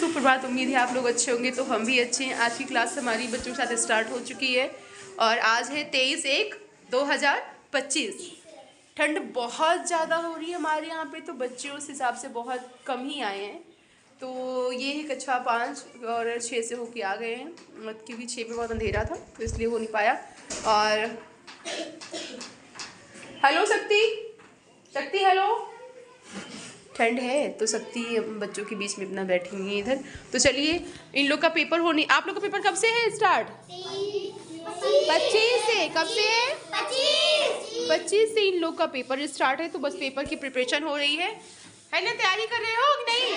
सुप्रभात। उम्मीद है आप लोग अच्छे होंगे, तो हम भी अच्छे हैं। आज की क्लास हमारी बच्चों के साथ स्टार्ट हो चुकी है और आज है 23/1/2025। ठंड बहुत ज़्यादा हो रही है हमारे यहाँ पे, तो बच्चे उस हिसाब से बहुत कम ही आए हैं। तो ये है कक्षा 5 और 6 से होके आ गए हैं, क्योंकि 6 में बहुत अंधेरा था तो इसलिए हो नहीं पाया। और हेलो शक्ति, शक्ति हेलो। ठंड है तो शक्ति बच्चों के बीच में अपना बैठी हुई है इधर। तो चलिए, इन लोग का पेपर होने, आप लोग का पेपर कब से है स्टार्ट? 25 से। कब से है? 25 से इन लोग का पेपर स्टार्ट है। तो बस पेपर की प्रिपरेशन हो रही है ना? तैयारी कर रहे हो कि नहीं?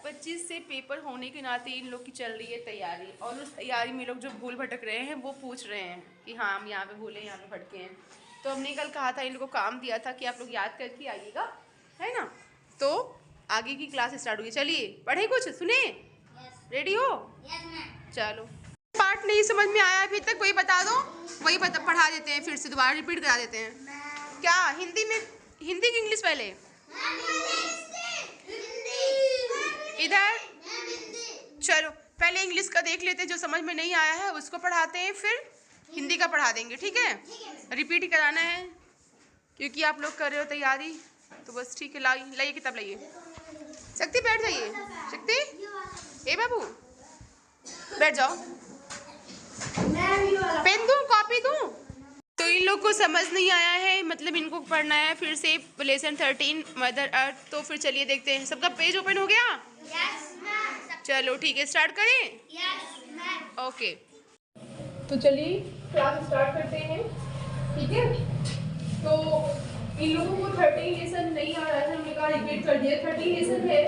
25 से पेपर होने के नाते इन लोग की चल रही है तैयारी, और उस तैयारी में लोग जो भूल भटक रहे हैं वो पूछ रहे हैं कि हाँ हम यहाँ पे भूले, यहाँ पे भटके हैं। तो हमने कल कहा था, इन लोगों को काम दिया था कि आप लोग याद करके आइएगा, है ना? तो आगे की क्लास स्टार्ट हुई। चलिए पढ़े, कुछ सुने? रेडी हो? चलो, पार्ट नहीं समझ में आया अभी तक वही बता दो, वही पढ़ा देते हैं, फिर से दोबारा रिपीट करा देते हैं। क्या हिंदी में, हिंदी की इंग्लिश पहले? इधर चलो पहले इंग्लिश का देख लेते हैं, जो समझ में नहीं आया है उसको पढ़ाते हैं, फिर हिंदी का पढ़ा देंगे, ठीक है? रिपीट ही कराना है क्योंकि आप लोग कर रहे हो तैयारी, तो बस ठीक है। लाइए किताब लाइए। शक्ति बैठ जाइए। शक्ति, ए बाबू बैठ जाओ। पेन दूं, कॉपी दूं? तो इन लोग को समझ नहीं आया है, मतलब इनको पढ़ना है फिर से लेसन 13 मदर अर्थ। तो फिर चलिए देखते हैं। सबका पेज ओपन हो गया? चलो ठीक है, स्टार्ट करें? ओके, तो चलिए क्लास स्टार्ट करते हैं, ठीक है? तो इन लोगों को 13 लेसन नहीं आ रहा है, हमने कहा रिपीट कर दिया। 13 लेसन है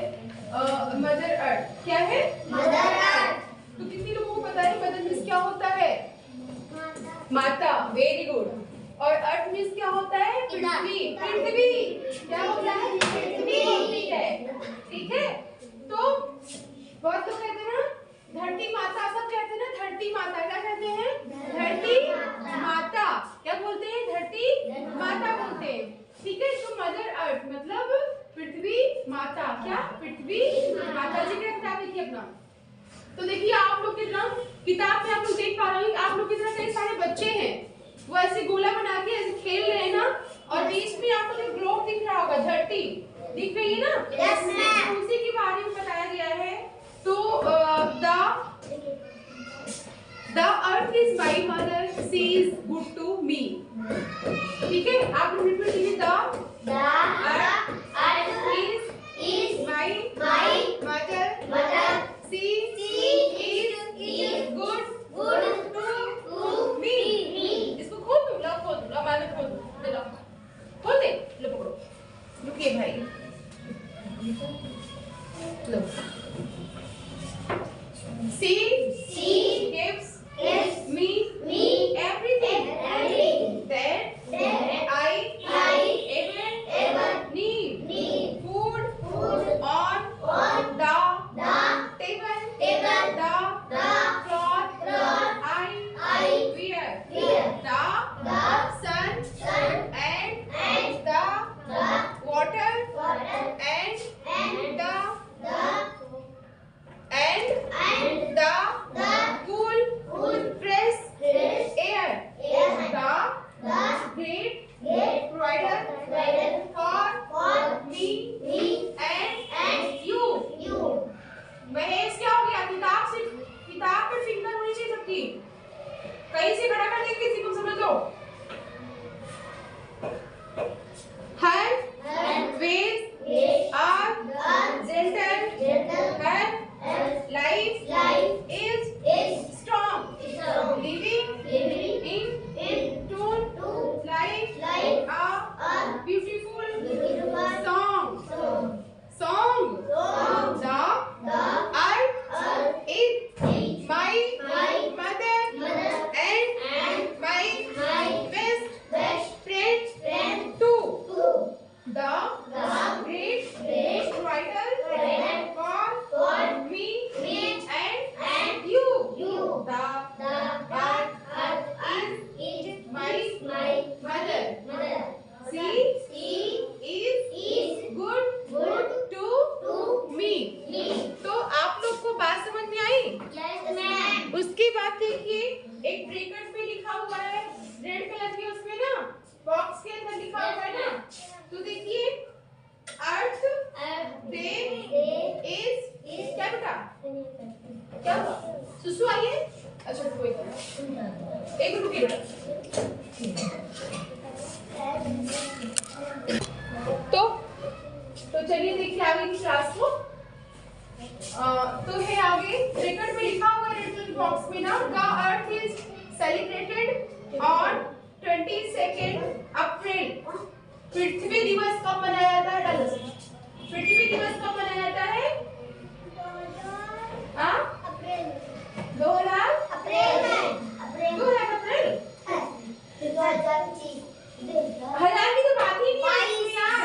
मदर अर्थ। क्या है? Mother earth. तो कितने लोगों को पता है मदर मीन्स क्या होता है? माता। Very good. और अर्थ मीन्स क्या होता है? पृथ्वी। पृथ्वी क्या होता है? पृथ्वी होती है, ठीक है? तो बहुत लोग कहते हैं ना धरती माता, सब कहते हैं ना धरती माता। क्या कहते हैं? धरती माता। क्या बोलते हैं? धरती माता बोलते हैं, ठीक है? तो मदर अर्थ मतलब पृथ्वी माता। क्या? पृथ्वी माता जी का किताब देखिए अपना। तो देखिए आप लोग की तरह किताब में आप लोग देख पा रहे हैं, आप लोग की तरह कई सारे बच्चे हैं, वो ऐसे गोला बना के ऐसे खेल रहे हैं ना, और बीच में आप लोग ग्लोब दिख रहा होगा, धरती दिख रही है ना? Yes ma'am. उसी के बारे में बताया गया है। तो the earth is my mother, she is good to me, ठीक है? आप लोग रिपीट कीजिए। the earth is my mother, she is good to me। इसको खोल दो, लो खोल दो, अब आगे खोल दो, लो खोल दे, लो पकड़ो, रुकिए भाई, लो। She gives me everything that I ever need. Food on the table, the cloth I wear, the sun and the water and the cool fresh air, the great provider for me and you। Mahesh क्या हो गया? किताब पे finger होनी चाहिए सबकी, कहीं से खड़ा कर देंगे किसी को, समझ लो। Her ways are gentle, her life is strong, living in tune like a beautiful song. The earth is my mother and बाद देखिए एक ब्रैकेट में लिखा हुआ है रेड कलर के, उसमें ना बॉक्स के अंदर लिखा हुआ है ना, तो देखिए अर्थ डे इज क्या बेटा, क्या हुआ सुसु आई है? अच्छा कोई बात, एक रुकिए बेटा। तो चलिए देखिए आगे की क्लास को। तो है आगे ब्रैकेट में लिखा हुआ है रेड कलर बॉक्स में ना, the earth is celebrated on 22 अप्रैल। पृथ्वी दिवस कब मनाया जाता है? पृथ्वी दिवस कब मनाया जाता है? 2000 हजार की तो बात ही नहीं है यार,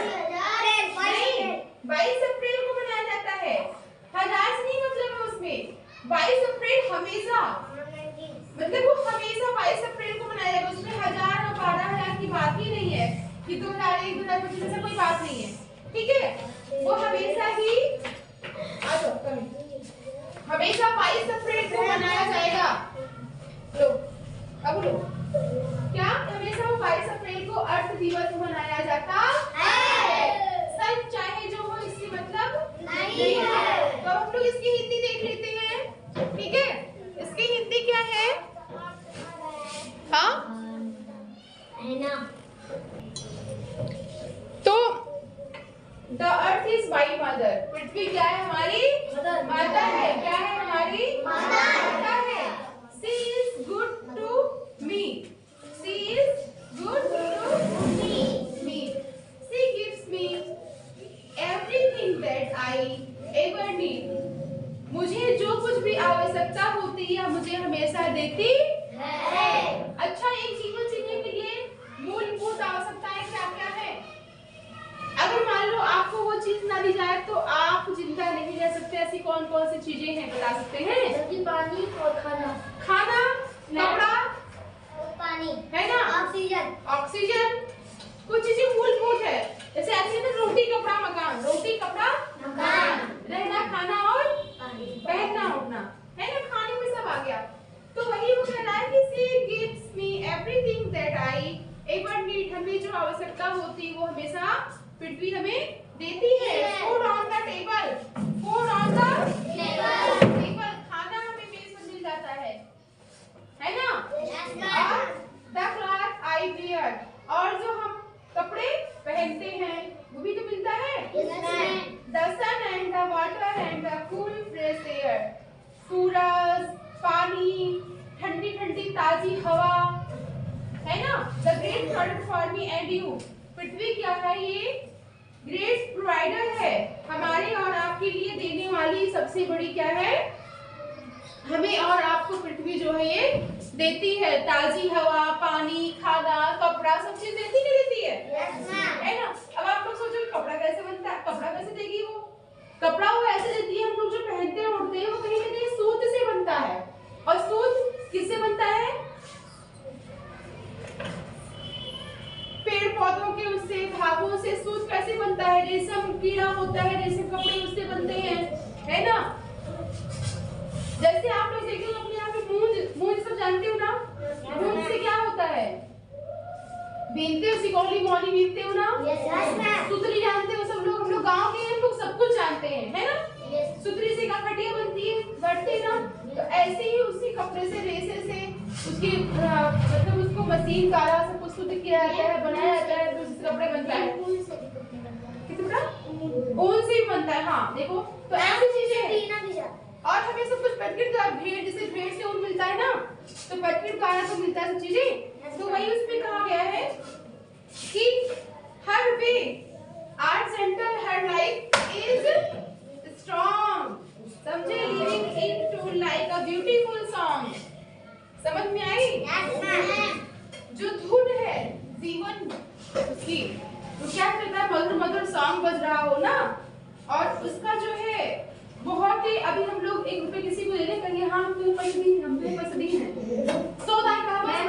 22 अप्रैल को मनाया जाता है। हजार से नहीं मतलब है उसमें, 22 अप्रैल हमेशा, मतलब वो हमेशा 22 अप्रैल को मनाया जाएगा, उसमें 1000 और 12,000 की बात ही नहीं है कि 2001 2025 ऐसा कोई बात नहीं है, ठीक है? वो हमेशा ही हमेशा 22 अप्रैल को मनाया जाएगा। लो अब लो क्या हमेशा वो 22 अप्रैल को अर्थ दिवस मनाया जाता है। सच चाहे जो हो इससे मतलब नहीं है। तो हम लोग इसकी हिंदी देख लेते हैं, ठीक है? इसकी हिंदी क्या है? हाँ तो the earth is my mother, पृथ्वी क्या है? हमारी माता है। क्या है? हमारी माता है। She is good to me, she is good to me, she gives me everything that I ever need, मुझे जो कुछ भी आवश्यकता होती है मुझे हमेशा देती है। अच्छा, एक जीवन जीने के लिए मूलभूत आवश्यकताएं क्या क्या है? अगर मान लो आपको वो चीज ना दी जाए तो आप जिंदा नहीं रह सकते। ऐसी कौन कौन सी चीजें हैं बता सकते हैं? पानी और खाना, कपड़ा, पानी है ना, ऑक्सीजन, कुछ चीजें मूलभूत है। जैसे ऐसे ना रोटी कपड़ा मकान, रोटी कपड़ा मकान, रहना खाना और पहनना उठना, है ना, खाने में सब आ गया। तो वही वो कह रहा है कि she gives me everything that I ever need, हमें जो आवश्यकता होती वो हमेशा पृथ्वी हमें देती है। Food on the table, food on the table, खाना हमें मेज पर मिल जाता है ना? और द क्लॉथ आई वियर, और जो हम कपड़े पहनते हैं वो भी तो मिलता है। The sun and the water and the cool fresh air, सूरज, पानी, ठंडी ठंडी ताजी हवा, है ना? The great product for me and you, पृथ्वी क्या है? ये ग्रेट प्रोवाइडर है, हमारे और आपके लिए देने वाली सबसे बड़ी क्या है? हमें और आपको पृथ्वी जो है ये देती है। ताजी हवा, पानी, खाना, कपड़ा, सब चीज देती नहीं देती है? है ना? अब आप लोग सोचो कपड़ा कैसे बनता है, कपड़ा कैसे देगी वो? कपड़ा वो ऐसे देती है, हम लोग जो पहनते हैं उड़ते हैं वो कहीं ना कहीं सूत से बनता है। और सूत किससे बनता है? पेड़ पौधों के उससे धागों से सूत कैसे बनता है? रेशम कीड़ा होता है, रेशम कपड़े उससे बनते हैं, है ना? जैसे आप लोग देखते हो अपने यहाँ पे मूंज सब जानते हो ना? मूंज से क्या होता है? बीनते हो, सिकौली मौली बीनते हो ना? सुतली जानते हो सब लोग, हम लोग गाँव के हैं, लोग सब कुछ जानते हैं, है ना? सुतली से खटिया बनती है, बढ़ते ना? तो ऐसे ही उसी कपड़े से, रेशे से उसकी मतलब उसको मशीन द्वारा सब कुछ शुद्ध किया जाता है, बनाया जाता है, तो उससे कपड़े बनता है। कितना? ऊन से ही बनता है। हाँ देखो, तो ऐसी चीजें हैं। और हमें सब कुछ पैकेट द्वारा, भेड़ जैसे भेड़ से ऊन मिलता है ना, तो पैकेट द्वारा तो मिलता है सब चीजें। तो वही उसमें कहा गया है कि her way are center, her life is strong, समझे? Living in to like a beautiful song, समझ में आई? जो धुन है जीवन उसकी, तो क्या करता है? मधुर मधुर सॉन्ग बज रहा हो ना, और उसका जो है बहुत ही, अभी हम लोग 1 रुपए किसी को दे दे, कहिए हाँ हम तो पैसे दी, हम तो पैसे दी हैं, सो दान का बस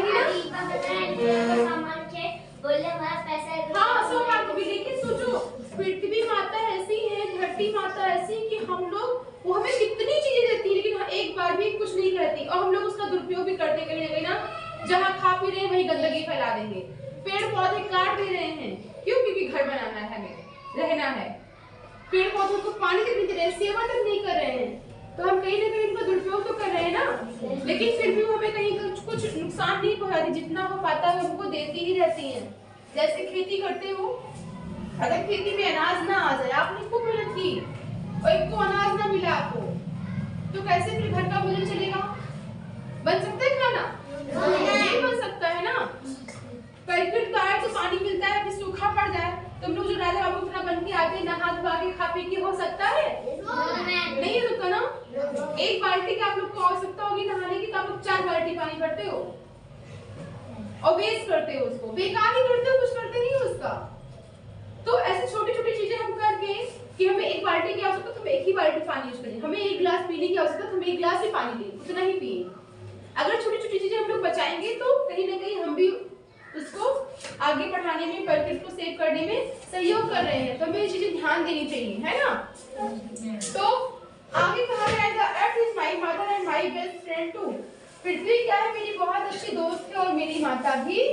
हाँ 100 मार्क भी। लेकिन सोचो पृथ्वी माता ऐसी है, धरती माता ऐसी कि हम लोग, वो हमें कितनी चीजें देती है लेकिन एक बार भी कुछ नहीं कहती, और हम लोग उसका दुरुपयोग भी करते हैं कहीं ना कहीं ना। जहाँ खा पी रहे हैं वहीं गंदगी फैला देंगे, पेड़ पौधे काट दे रहे हैं, क्यों? क्योंकि घर बनाना है, हमें रहना है। पेड़ पौधों को पानी तक नहीं दे रहे हैं, सेवा तक नहीं कर रहे हैं, तो हम कहीं ना कहीं इनका दुरुपयोग तो कर रहे हैं ना। लेकिन फिर भी वो हमें कहीं कुछ नुकसान नहीं पहुंचाती, जितना वो पाता है हमको देती ही रहती है। जैसे खेती करते हो, अगर खेती में अनाज ना आ जाए, आपने खूब मेहनत की और एक को अनाज ना मिला आपको, तो कैसे फिर घर का भोजन चलेगा? बन सकता है खाना? नहीं बन सकता है ना। पैकेट का है तो पानी मिलता है, फिर सूखा पड़ जाए, तुम लोग जो राजा बाबू अपना बन के आते हैं, नहा धुआ के खा पी के हो सकता है? नहीं होता ना। एक बाल्टी की आप लोग को आवश्यकता होगी नहाने की, तो आप लोग 4 बाल्टी पानी भरते हो और वेस्ट करते हो, उसको बेकार ही करते हो, कुछ करते नहीं हो उसका। तो ऐसे छोटी छोटी चीजें हम करके कि हमें एक बाल्टी की आवश्यकता, तो हम एक ही बाल्टी पानी यूज करें। हमें एक गिलास पीने की आवश्यकता, तो हम एक गिलास ही पानी लें, उतना ही पिए। अगर छोटी छोटी चीजें हम लोग बचाएंगे तो कहीं ना कहीं हम भी उसको आगे बढ़ाने में, प्रकृति को सेव करने में सहयोग कर रहे हैं। तो हमें ये चीजें ध्यान देनी चाहिए, है ना। तो आगे कहा गया है, the earth is my mother and my best friend too. पृथ्वी क्या है? मेरी बहुत अच्छी दोस्त है और मेरी माता भी है।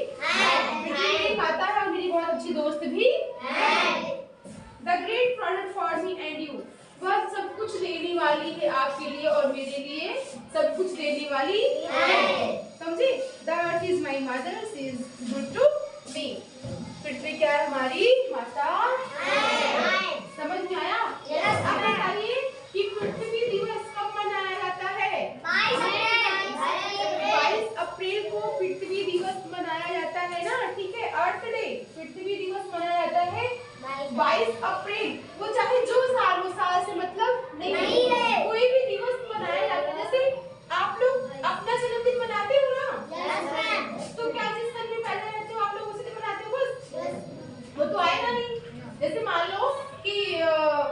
पृथ्वी मेरी माता है और मेरी बहुत अच्छी दोस्त भी है। The great product for me and you. वह सब कुछ देने वाली है आपके लिए और मेरे लिए, सब कुछ देने वाली है। समझे? The earth is my mother, she is good to me. पृथ्वी क्या है? हमारी माता है। समझ में आया? आप बताइए कि पृथ्वी दिवस कब मनाया जाता है? 22 अप्रैल को पृथ्वी दिवस मनाया जाता है ना, ठीक है। अर्थ डे, पृथ्वी दिवस मनाया जाता है 22 अप्रैल। वो चाहे जो साल हो, साल से मतलब नहीं है, कोई भी दिवस मनाया जाता है। जैसे आप लोग अपना जन्मदिन मनाते हो ना, तो क्या जिस सन में पैदा रहते हो आप लोग उसी दिन मनाते हो? बस वो तो आएगा नहीं। जैसे मान लो कि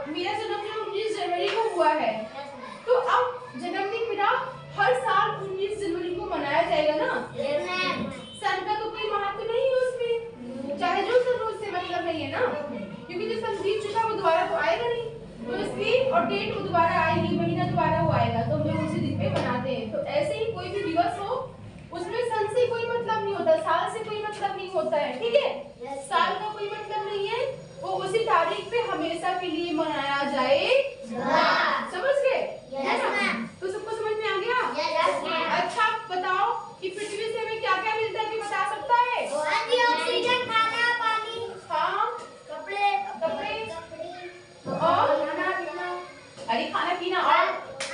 मेरा जन्मदिन 19 जनवरी को हुआ है, तो अब जन्मदिन मेरा हर साल 19 जनवरी को मनाया जाएगा ना। सन का तो कोई महत्व नहीं है उसमें, चाहे जो सन हो उससे मतलब नहीं है ना, क्योंकि जो सन बीत चुका वो दोबारा तो आएगा नहीं। तो इसलिए और डेट वो दोबारा आएगी, महीना दोबारा वो आएगा, तो हम लोग उसी दिन पे मनाते हैं। तो ऐसे ही कोई भी दिवस हो उसमें सन से कोई मतलब नहीं होता, साल से कोई मतलब नहीं होता है, ठीक है। साल का कोई मतलब नहीं है, वो उसी तारीख पे हमेशा के लिए मनाया जाएगा। समझ गए? तो सबको समझ में आ गया? अच्छा बताओ कि पृथ्वी से हमें क्या क्या मिलता है, कि बता सकता है? ऑक्सीजन, खाना, पानी, हाँ, कपड़े और खाना पीना, अरे खाना पीना और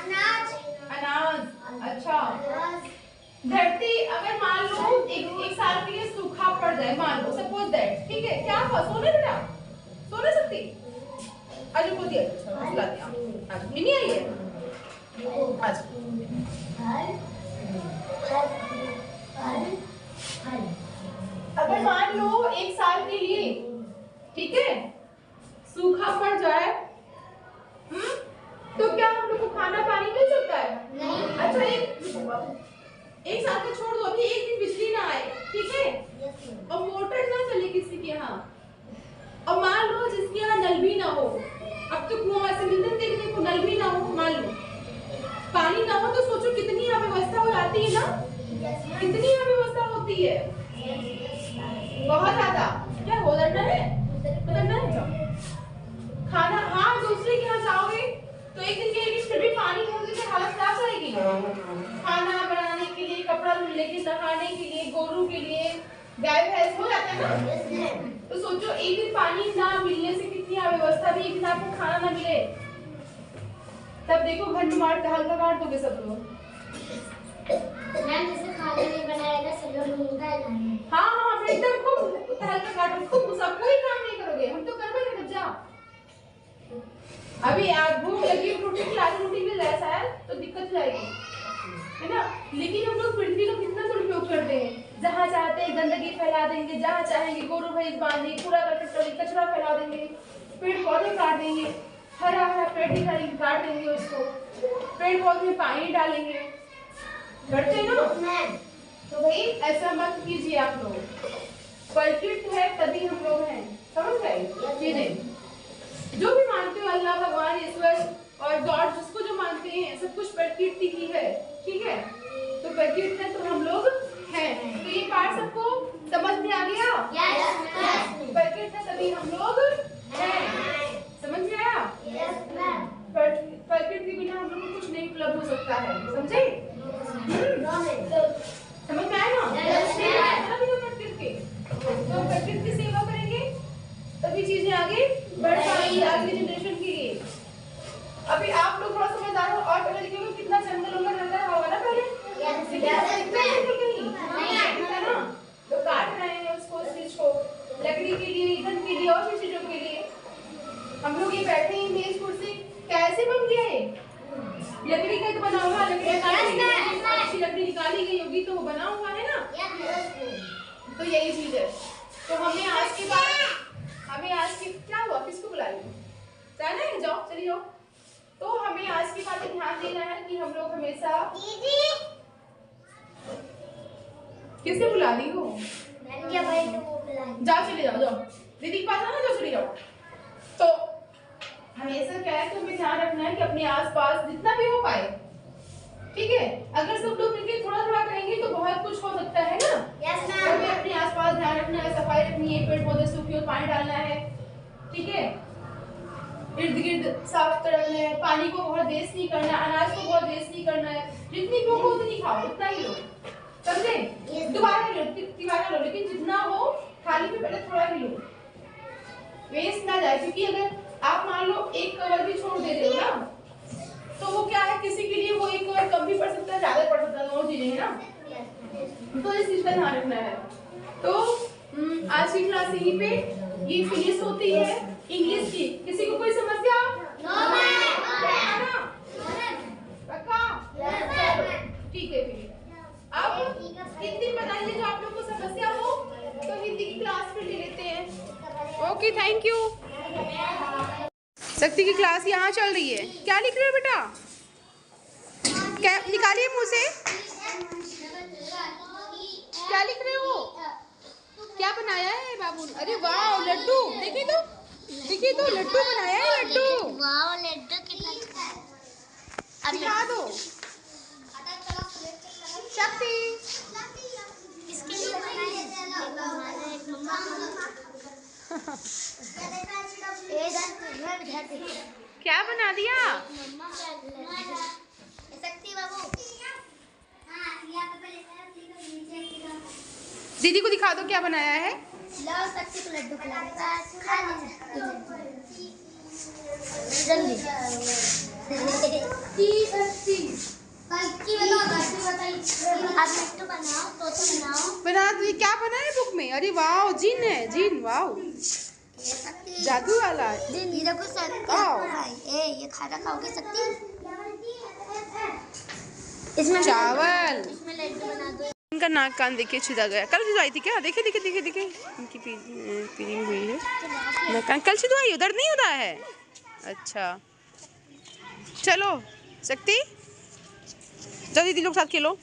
अनाज। अच्छा, धरती अगर मान लो एक साल के लिए सूखा पड़ जाए, मान लो सपोज दैट, ठीक है, क्या हुआ? सोने बेटा, सो नहीं सकती? आज को दिया, अच्छा बुला दिया, आज नहीं आई है आज। अगर मान लो एक साल के लिए, ठीक है, सूखा पड़ जाए, तो क्या हम लोग को खाना पानी मिल सकता है? नहीं। अच्छा एक साल का छोड़ दो, अभी एक दिन बिजली ना आए, ठीक है, और मोटर ना चले किसी के यहाँ, और मान लो जिसके यहाँ नल भी ना हो, अब तो कुआं ऐसे मिलते हैं देखने को, नल भी ना हो, मान लो पानी ना हो, तो सोचो कितनी अव्यवस्था हो जाती है ना, कितनी अव्यवस्था होती है, बहुत ज्यादा। क्या हो जाता है? खाना, हाँ दूसरे के यहाँ जाओगे तो एक दिन के लिए फिर भी पानी होगी तो हालत खराब रहेगी। खाना बनाने के लिए, कपड़ा धुलने के, नहाने के लिए, गोरू के लिए, गाय भैंस हो जाता है ना। तो सोचो एक दिन पानी ना मिलने से कितनी अव्यवस्था भी, एक दिन आपको खाना ना मिले, तब देखो घर में मार हल्का काट दोगे सब लोग। जैसे खाना नहीं बनाएगा सब लोग मुंगा जाएंगे। हाँ हाँ एकदम खूब हल्का काटो, खूब सब कोई काम नहीं करोगे, हम तो करवा के बच्चा। अभी आप भूख लगी, रोटी खिलाते, रोटी मिल रहा है शायद, तो दिक्कत जाएगी, है ना। लेकिन हम लोग पृथ्वी का कितना दुरुपयोग करते हैं, जहाँ चाहते हैं गंदगी फैला देंगे, जहाँ चाहेंगे गोरू भैंस बांध देंगे, कूड़ा करकट कचरा फैला देंगे, पेड़ पौधे काट देंगे, हरा हरा पेड़ दिखाएंगे काट देंगे उसको, पेड़ पौधे में पानी डालेंगे, करते ना। तो भाई ऐसा मत कीजिए आप लोग, प्रकृति है तभी हम लोग हैं, समझ गए चीजें। जो भी मानते हो अल्लाह, भगवान, ईश्वर और गॉड, जिसको जो मानते हैं, सब कुछ प्रकृति ही है, ठीक है। तो पैकेट है तो हम लोग हैं। तो ये पार्ट सबको समझ में आ गया? पैकेट है तभी हम लोग हैं। समझ में आया? पैकेट के बिना हम लोग को कुछ नहीं उपलब्ध हो सकता है। समझे? समझ में आया ना? तो पैकेट की सेवा करेंगे तभी चीजें आगे बढ़ पाएंगी आगे जनरेशन के लिए। अभी आप लोग थोड़ा समझदार हो और पहले देखिए कितना जंगल होगा ना पहले, तो काट रहे हैं उसको, स्विच को, लकड़ी के लिए, ईंधन के लिए और भी चीजों के लिए। हम लोग ये बैठे हैं मेज कुर्सी कैसे बन गया है? लकड़ी का तो बना हुआ, अच्छी लकड़ी निकाली गई होगी तो वो बना हुआ है ना। तो यही चीज है। तो हमें आज के क्या हुआ, किसको बुला रही हो? जाना है, जाओ चली जाओ। तो हमें आज की बात ध्यान देना है कि हम लोग हमेशा किसे बुला रही हो? जाओ चले जाओ, जाओ दीदी के पास आना, जाओ चले जाओ। तो हमेशा क्या है, तो हमें ध्यान रखना है कि अपने आसपास जितना भी हो पाए, ठीक है? अगर सब लोग मिलकर थोड़ा थोड़ा करेंगे तो बहुत कुछ हो सकता है ना। हमें अपने आसपास ध्यान रखना है, सफाई रखनी है, पेड़ पौधे सूखे और पानी डालना है, ठीक है? इर्द गिर्द साफ रखना है, पानी को बहुत वेस्ट नहीं करना, अनाज को बहुत वेस्ट नहीं करना है। जितनी भूख हो उतनी खाओ, उतना ही लो, समझे? दोबारा लो, लेकिन जितना हो थाली में पहले थोड़ा ही लो, वेस्ट ना जाए। क्योंकि अगर आप मान लो एक कवर भी छोड़ दे रहे हो ना, तो वो क्या है, किसी के लिए वो एक कवर कम भी पड़ सकता है, ज्यादा पड़ सकता है, दोनों चीजें है ना। तो इस चीज का ध्यान रखना है। तो आज की क्लास यहीं पे ये फिनिश होती है इंग्लिश की। किसी को कोई समस्या? ठीक है, फिर अब हिंदी बताइए जो आप लोग को समस्या हो तो हिंदी की क्लास फिर ले लेते हैं। Okay, thank you. शक्ति की क्लास यहाँ चल रही है। क्या लिख रहे हो बेटा? क्या निकालिए मुंह से, क्या लिख रहे हो? क्या बनाया है बाबू? अरे वाह, लड्डू। देखिए तो लड्डू बनाया है, लड्डू। वाह, लड्डू कितना दिखा दो शक्ति। इसके लिए क्या बना दिया? शक्ति बाबू, दीदी को दिखा दो क्या बनाया है। लाओ शक्ति को लड्डू जल्दी। आप लड्डू बनाओ, तोता बनाओ। बना दो। क्या बना है बुक में? अरे वाह, जिन है, जिन। वाह, जादू वाला है। ये देखो सर, ये खाना खाओगे शक्ति? इसमें चावल, इसमें लड्डू बना दो। इनका नाक कान देखिए छिदा गया। कल छिदवाई थी क्या? देखे इनकी पीलिंग हुई है नाक कान। कल छिदवाई, दर्द नहीं होता है? अच्छा, चलो शक्ति, जाओ दीदी लोग साथ खेलो।